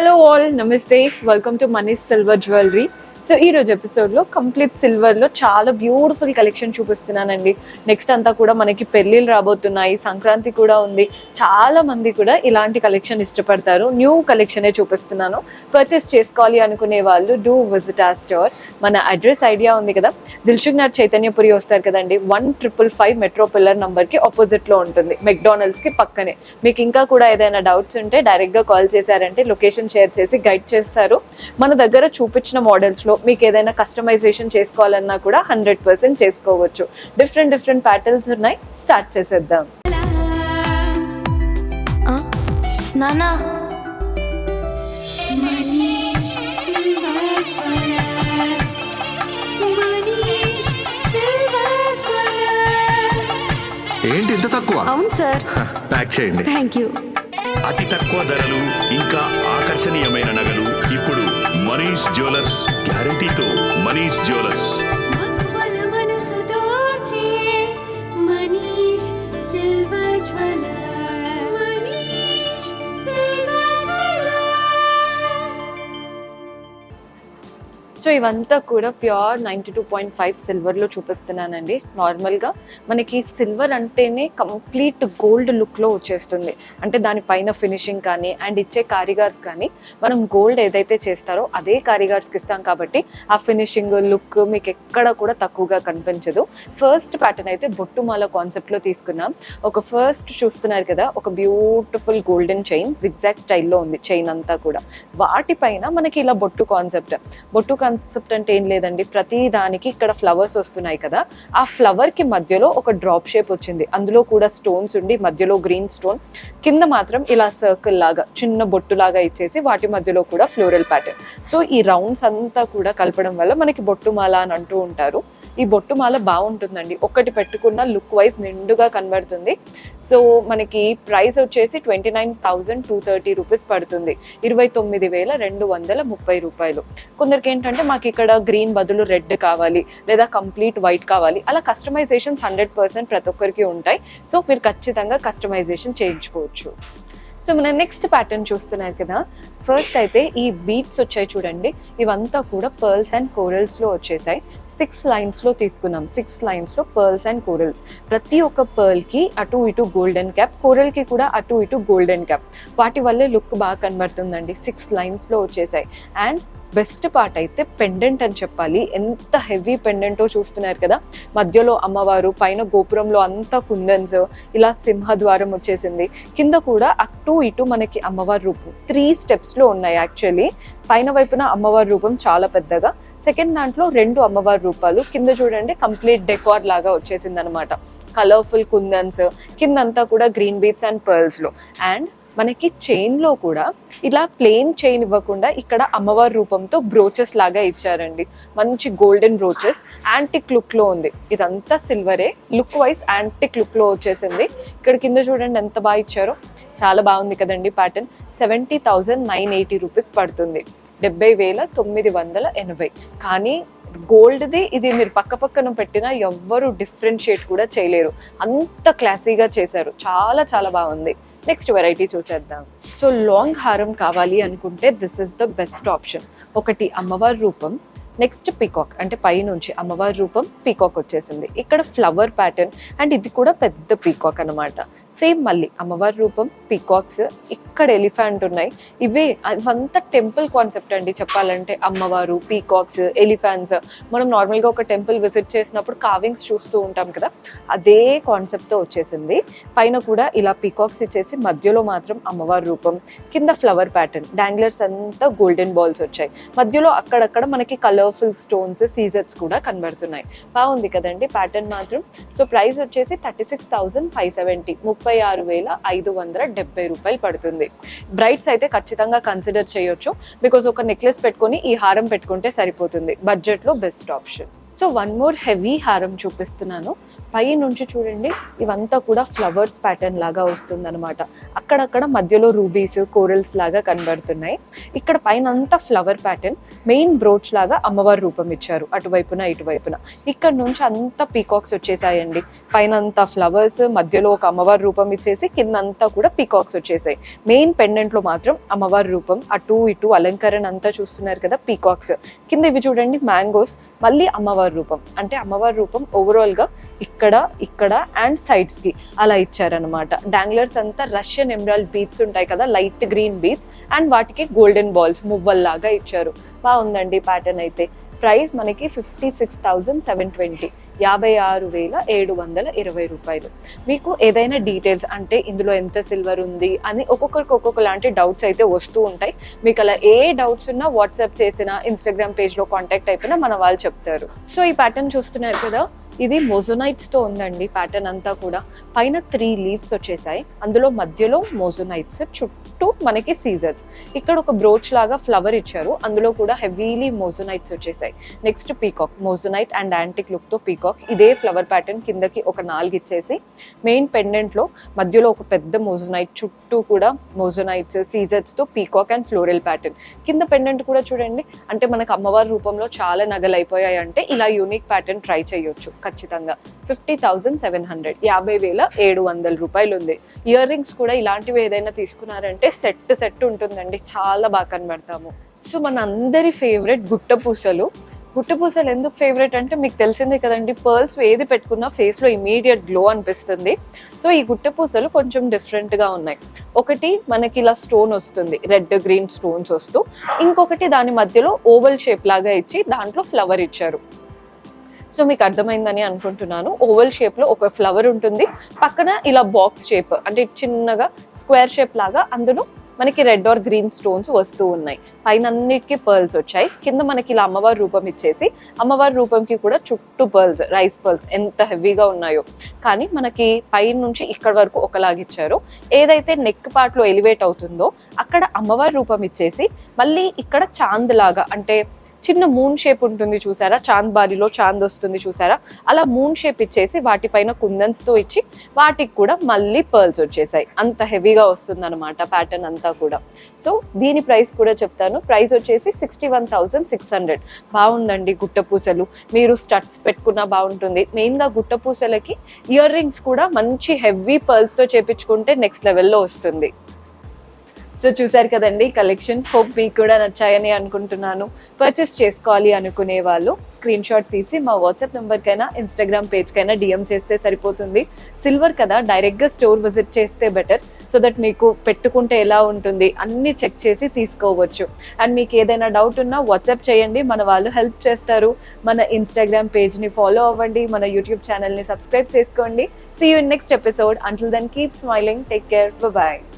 Hello all, నమస్తే, welcome to Manish silver jewellery. So ఈ రోజు ఎపిసోడ్లో కంప్లీట్ సిల్వర్లో చాలా బ్యూటిఫుల్ కలెక్షన్ చూపిస్తున్నానండి. నెక్స్ట్ అంతా కూడా మనకి పెళ్ళిళ్ళు రాబోతున్నాయి, సంక్రాంతి కూడా ఉంది. చాలా మంది కూడా ఇలాంటి కలెక్షన్ ఇష్టపడతారు. న్యూ కలెక్షనే చూపిస్తున్నాను. పర్చేస్ చేసుకోవాలి అనుకునే వాళ్ళు డూ విజిట్ ఆ స్టోర్. మన అడ్రస్ ఐడియా ఉంది కదా, దిల్సుఖ్ నగర్ చైతన్యపురి వస్తారు కదండి, 1555 మెట్రో పిల్లర్ నంబర్కి ఆపోజిట్లో ఉంటుంది, మెక్డానల్డ్స్కి పక్కనే. మీకు ఇంకా కూడా ఏదైనా డౌట్స్ ఉంటే డైరెక్ట్గా కాల్ చేశారంటే లొకేషన్ షేర్ చేసి గైడ్ చేస్తారు. మన దగ్గర చూపించిన మోడల్స్లో మీకు ఏదైనా కస్టమైజేషన్ చేసుకోవాలన్నా కూడా 100% చేసుకోవచ్చు. డిఫరెంట్ ప్యాటర్న్స్ ఉన్నాయి. స్టార్ట్ చేసేద్దాం. నానా ఏంటి ఇంత తక్కువ? అవును సార్, ప్యాక్ చేయండి. Thank you. అతి తక్కువ ధరలు ఇంకా ఆకర్షణీయమైన నగలు ఇప్పుడు మనీష్ జ్యువెలర్స్ గ్యారంటీతో. మనీష్ జ్యువెలర్స్. సో ఇవంతా కూడా ప్యూర్ 92.5 సిల్వర్లో చూపిస్తున్నానండి. నార్మల్గా మనకి సిల్వర్ అంటేనే కంప్లీట్ గోల్డ్ లుక్లో వచ్చేస్తుంది. అంటే దానిపైన ఫినిషింగ్ కానీ అండ్ ఇచ్చే కారిగార్స్ కానీ మనం గోల్డ్ ఏదైతే చేస్తారో అదే కారిగార్స్కి ఇస్తాం కాబట్టి ఆ ఫినిషింగ్ లుక్ మీకు ఎక్కడ కూడా తక్కువగా కనిపించదు. ఫస్ట్ ప్యాటర్న్ అయితే బొట్టుమాల కాన్సెప్ట్లో తీసుకున్నాం. ఒక ఫస్ట్ చూస్తున్నారు కదా, ఒక బ్యూటిఫుల్ గోల్డెన్ చైన్ జిగ్జాగ్ స్టైల్లో ఉంది చైన్ అంతా కూడా. వాటిపైన మనకి ఇలా బొట్టు కాన్సెప్ట్ అంటే ఏం లేదండి, ప్రతి దానికి ఇక్కడ ఫ్లవర్స్ వస్తున్నాయి కదా, ఆ ఫ్లవర్ కి మధ్యలో ఒక డ్రాప్ షేప్ వచ్చింది. అందులో కూడా స్టోన్స్ ఉండి మధ్యలో గ్రీన్ స్టోన్, కింద మాత్రం ఇలా సర్కిల్ లాగా చిన్న బొట్టు లాగా ఇచ్చేసి వాటి మధ్యలో కూడా ఫ్లోరల్ ప్యాటర్న్. సో ఈ రౌండ్స్ అంతా కూడా కలపడం వల్ల మనకి బొట్టుమాల అని అంటూ ఉంటారు. ఈ బొట్టుమాల బాగుంటుందండి, ఒక్కటి పెట్టుకున్న లుక్ వైజ్ నిండుగా కనబడుతుంది. సో మనకి ప్రైస్ వచ్చేసి 29,230 రూపీస్ పడుతుంది, 29,230 రూపాయలు. కొందరికి ఏంటంటే మాకు ఇక్కడ గ్రీన్ బదులు రెడ్ కావాలి లేదా కంప్లీట్ వైట్ కావాలి, అలా కస్టమైజేషన్స్ 100% ప్రతి ఒక్కరికి ఉంటాయి. సో మీరు ఖచ్చితంగా కస్టమైజేషన్ చేయించుకోవచ్చు. సో మన నెక్స్ట్ ప్యాటర్న్ చూస్తున్నారు కదా, ఫస్ట్ అయితే ఈ బీడ్స్ వచ్చాయి చూడండి, ఇవంతా కూడా పర్ల్స్ అండ్ కోరల్స్లో వచ్చేసాయి. 6 లైన్స్లో తీసుకున్నాం. 6 లైన్స్లో పర్ల్స్ అండ్ కోరల్స్. ప్రతి ఒక్క పర్ల్కి అటు ఇటు గోల్డెన్ క్యాప్, కోరల్కి కూడా అటు ఇటు గోల్డెన్ క్యాప్. వాటి వల్లే లుక్ బాగా కనబడుతుందండి. 6 లైన్స్లో వచ్చేసాయి. అండ్ బెస్ట్ పార్ట్ అయితే పెండెంట్ అని చెప్పాలి. ఎంత హెవీ పెండెంటో చూస్తున్నారు కదా, మధ్యలో అమ్మవారు, పైన గోపురంలో అంతా కుందన్స్, ఇలా సింహద్వారం వచ్చేసింది. కింద కూడా అటు ఇటు మనకి అమ్మవారి రూపం 3 స్టెప్స్లో ఉన్నాయి. యాక్చువల్లీ పైన వైపున అమ్మవారి రూపం చాలా పెద్దగా, సెకండ్ దాంట్లో 2 అమ్మవారి రూపాలు, కింద చూడండి కంప్లీట్ డెకార్ లాగా వచ్చేసింది అనమాట. కలర్ఫుల్ కుందన్స్, కిందంతా కూడా గ్రీన్ బీడ్స్ అండ్ పర్ల్స్లో. అండ్ మనకి చైన్లో కూడా ఇలా ప్లెయిన్ చైన్ ఇవ్వకుండా ఇక్కడ అమ్మవారి రూపంతో బ్రోచెస్ లాగా ఇచ్చారండి. మంచి గోల్డెన్ బ్రోచెస్, యాంటిక్ లుక్లో ఉంది. ఇదంతా సిల్వరే, లుక్ వైజ్ యాంటిక్ లుక్లో వచ్చేసింది. ఇక్కడ కింద చూడండి ఎంత బాగా ఇచ్చారో, చాలా బాగుంది కదండి ప్యాటర్న్. 70,980 రూపీస్ పడుతుంది, 70,980. కానీ గోల్డ్ది ఇది మీరు పక్కన పెట్టినా ఎవ్వరు డిఫరెన్షియేట్ కూడా చేయలేరు, అంత క్లాసీగా చేశారు. చాలా బాగుంది. నెక్స్ట్ వెరైటీ చూసేద్దాం. సో లాంగ్ హారం కావాలి అనుకుంటే this is the best option. ఒకటి అమ్మవారి రూపం, నెక్స్ట్ పీకాక్, అంటే పైనుంచి అమ్మవారి రూపం పీకాక్ వచ్చేసింది. ఇక్కడ ఫ్లవర్ ప్యాటర్న్ అండ్ ఇది కూడా పెద్ద పీకాక్ అనమాట. సేమ్ మళ్ళీ అమ్మవారి రూపం, పీకాక్స్, ఇక్కడ ఎలిఫెంట్ ఉన్నాయి. ఇవంతా టెంపుల్ కాన్సెప్ట్ అండి చెప్పాలంటే. అమ్మవారు, పీకాక్స్, ఎలిఫెంట్స్, మనం నార్మల్గా ఒక టెంపుల్ విజిట్ చేసినప్పుడు కావింగ్స్ చూస్తూ ఉంటాం కదా, అదే కాన్సెప్ట్తో వచ్చేసింది. పైన కూడా ఇలా పీకాక్స్ ఇచ్చేసి మధ్యలో మాత్రం అమ్మవారి రూపం, కింద ఫ్లవర్ ప్యాటర్న్, డాంగ్లర్స్ అంతా గోల్డెన్ బాల్స్ వచ్చాయి. మధ్యలో అక్కడక్కడ మనకి కలర్ఫుల్ స్టోన్స్, సీజర్స్ కూడా కనబడుతున్నాయి. బాగుంది కదండి ప్యాటర్న్ మాత్రం. సో ప్రైస్ వచ్చేసి 36,570, 36,570 రూపాయలు పడుతుంది. బ్రైడ్స్ అయితే ఖచ్చితంగా కన్సిడర్ చేయొచ్చు, బికాజ్ ఒక నెక్లెస్ పెట్టుకొని ఈ హారం పెట్టుకుంటే సరిపోతుంది. బడ్జెట్లో best option. So 1 more heavy హారం చూపిస్తున్నాను. పై నుంచి చూడండి ఇవంతా కూడా ఫ్లవర్స్ ప్యాటర్న్ లాగా వస్తుంది అనమాట. అక్కడక్కడ మధ్యలో రూబీస్ కోరల్స్ లాగా కనబడుతున్నాయి. ఇక్కడ పైన అంతా ఫ్లవర్ ప్యాటర్న్, మెయిన్ బ్రోచ్ లాగా అమ్మవారి రూపం ఇచ్చారు అటువైపున ఇటువైపున. ఇక్కడ నుంచి అంతా పీకాక్స్ వచ్చేసాయండి. పైన అంతా ఫ్లవర్స్, మధ్యలో ఒక అమ్మవారి రూపం ఇచ్చేసి కింద అంతా కూడా పీకాక్స్ వచ్చేసాయి. మెయిన్ పెండెంట్ లో మాత్రం అమ్మవారి రూపం, అటు ఇటు అలంకరణ అంతా చూస్తున్నారు కదా పీకాక్స్. కింద ఇవి చూడండి మ్యాంగోస్, మళ్ళీ అమ్మవారి రూపం. అంటే అమ్మవారి రూపం ఓవరాల్ గా ఇక్కడ అండ్ సైడ్స్ కి అలా ఇచ్చారనమాట. డాంగ్లర్స్ అంతా రష్యన్ ఎమరాల్డ్ బీట్స్ ఉంటాయి కదా, లైట్ గ్రీన్ బీట్స్, అండ్ వాటికి గోల్డెన్ బాల్స్ మువ్వల్లాగా ఇచ్చారు. బాగుందండి ప్యాటర్న్ అయితే. ప్రైస్ మనకి 56,720, 56,720 రూపాయలు. మీకు ఏదైనా డీటెయిల్స్ అంటే ఇందులో ఎంత సిల్వర్ ఉంది అని ఒక్కొక్కరికి ఒక్కొక్కలాంటి డౌట్స్ అయితే వస్తూ ఉంటాయి. మీకు అలా ఏ డౌట్స్ ఉన్నా వాట్సాప్ చేసినా, ఇన్స్టాగ్రామ్ పేజ్లో కాంటాక్ట్ అయిపోయినా మన వాళ్ళు చెప్తారు. సో ఈ ప్యాటర్న్ చూస్తున్నారు కదా, ఇది మోజోనైట్స్తో ఉందండి ప్యాటర్న్ అంతా కూడా. పైన 3 లీవ్స్ వచ్చేసాయి, అందులో మధ్యలో మోజోనైట్స్, చుట్టూ మనకి సీజర్స్. ఇక్కడ ఒక బ్రోచ్ లాగా ఫ్లవర్ ఇచ్చారు, అందులో కూడా హెవీలీ మోజోనైట్స్ వచ్చేసాయి. Next peacock, moissanite and antique లుక్తో పీకాక్. ఇదే ఫ్లవర్ ప్యాటర్న్ కిందకి ఒక 4 ఇచ్చేసి మెయిన్ పెండెంట్లో మధ్యలో ఒక పెద్ద మోజోనైట్, చుట్టూ కూడా మోజోనైట్స్, సీజర్స్తో పీకాక్ అండ్ ఫ్లోరల్ ప్యాటర్న్. కింద పెండెంట్ కూడా చూడండి, అంటే మనకు అమ్మవారి రూపంలో చాలా నగలు అయిపోయాయి అంటే ఇలా యూనిక్ ప్యాటర్న్ ట్రై చేయొచ్చు ఖచ్చితంగా. 50,700, 50,700 రూపాయలు ఉంది. ఇయర్ రింగ్స్ కూడా ఇలాంటివి ఏదైనా తీసుకున్నారంటే సెట్ ఉంటుందండి, చాలా బాగా కనబడతాము. సో మన అందరి ఫేవరెట్ గుట్టపూసలు. గుట్టపూసలు ఎందుకు ఫేవరెట్ అంటే మీకు తెలిసిందే కదండి, పర్ల్స్ ఏది పెట్టుకున్నా ఫేస్లో ఇమీడియట్ గ్లో అనిపిస్తుంది. సో ఈ గుట్టపూసలు కొంచెం డిఫరెంట్గా ఉన్నాయి. ఒకటి మనకి ఇలా స్టోన్ వస్తుంది, రెడ్ గ్రీన్ స్టోన్స్ వస్తూ, ఇంకొకటి దాని మధ్యలో ఓవల్ షేప్ లాగా ఇచ్చి దాంట్లో ఫ్లవర్ ఇచ్చారు. సో మీకు అర్థమైందని అనుకుంటున్నాను. ఓవల్ షేప్లో ఒక ఫ్లవర్ ఉంటుంది, పక్కన ఇలా బాక్స్ షేప్ అంటే చిన్నగా స్క్వేర్ షేప్ లాగా అందులో మనకి రెడ్ ఆర్ గ్రీన్ స్టోన్స్ వస్తూ ఉన్నాయి. పైన అన్నిటికీ పర్ల్స్ వచ్చాయి, కింద మనకి ఇలా అమ్మవారి రూపం ఇచ్చేసి అమ్మవారి రూపంకి కూడా చుట్టూ పర్ల్స్, రైస్ పర్ల్స్ ఎంత హెవీగా ఉన్నాయో. కానీ మనకి పైన నుంచి ఇక్కడ వరకు ఒకలాగిచ్చారు. ఏదైతే నెక్ పార్ట్లో ఎలివేట్ అవుతుందో అక్కడ అమ్మవారి రూపం ఇచ్చేసి మళ్ళీ ఇక్కడ చాంద్ లాగా, అంటే చిన్న మూన్ షేప్ ఉంటుంది చూసారా, చాంద్ బారిలో చాంద్ వస్తుంది చూసారా, అలా మూన్ షేప్ ఇచ్చేసి వాటిపైన కుందన్స్తో ఇచ్చి వాటికి కూడా మళ్ళీ పర్ల్స్ వచ్చేసాయి. అంత హెవీగా వస్తుంది అనమాట ప్యాటర్న్ అంతా కూడా. సో దీని ప్రైస్ కూడా చెప్తాను. ప్రైస్ వచ్చేసి 61,600. బాగుందండి గుట్టపూసలు. మీరు స్టడ్స్ పెట్టుకున్నా బాగుంటుంది. మెయిన్గా గుట్టపూసలకి ఇయర్ రింగ్స్ కూడా మంచి హెవీ పర్ల్స్తో చేపించుకుంటే నెక్స్ట్ లెవెల్లో వస్తుంది. సో చూసారు కదండి కలెక్షన్. హోప్ మీకు కూడా నచ్చాయని అనుకుంటున్నాను. పర్చేస్ చేసుకోవాలి అనుకునే వాళ్ళు స్క్రీన్ షాట్ తీసి మా వాట్సాప్ నెంబర్కైనా ఇన్స్టాగ్రామ్ పేజ్కైనా డిఎం చేస్తే సరిపోతుంది. సిల్వర్ కదా, డైరెక్ట్గా స్టోర్ విజిట్ చేస్తే బెటర్. సో దట్ మీకు పెట్టుకుంటే ఎలా ఉంటుంది అన్నీ చెక్ చేసి తీసుకోవచ్చు. అండ్ మీకు ఏదైనా డౌట్ ఉన్నా వాట్సాప్ చేయండి, మన వాళ్ళు హెల్ప్ చేస్తారు. మన ఇన్స్టాగ్రామ్ పేజ్ని ఫాలో అవ్వండి, మన యూట్యూబ్ ఛానల్ని సబ్స్క్రైబ్ చేసుకోండి. See you in next episode. Until then, keep smiling. Take care. Bye-bye.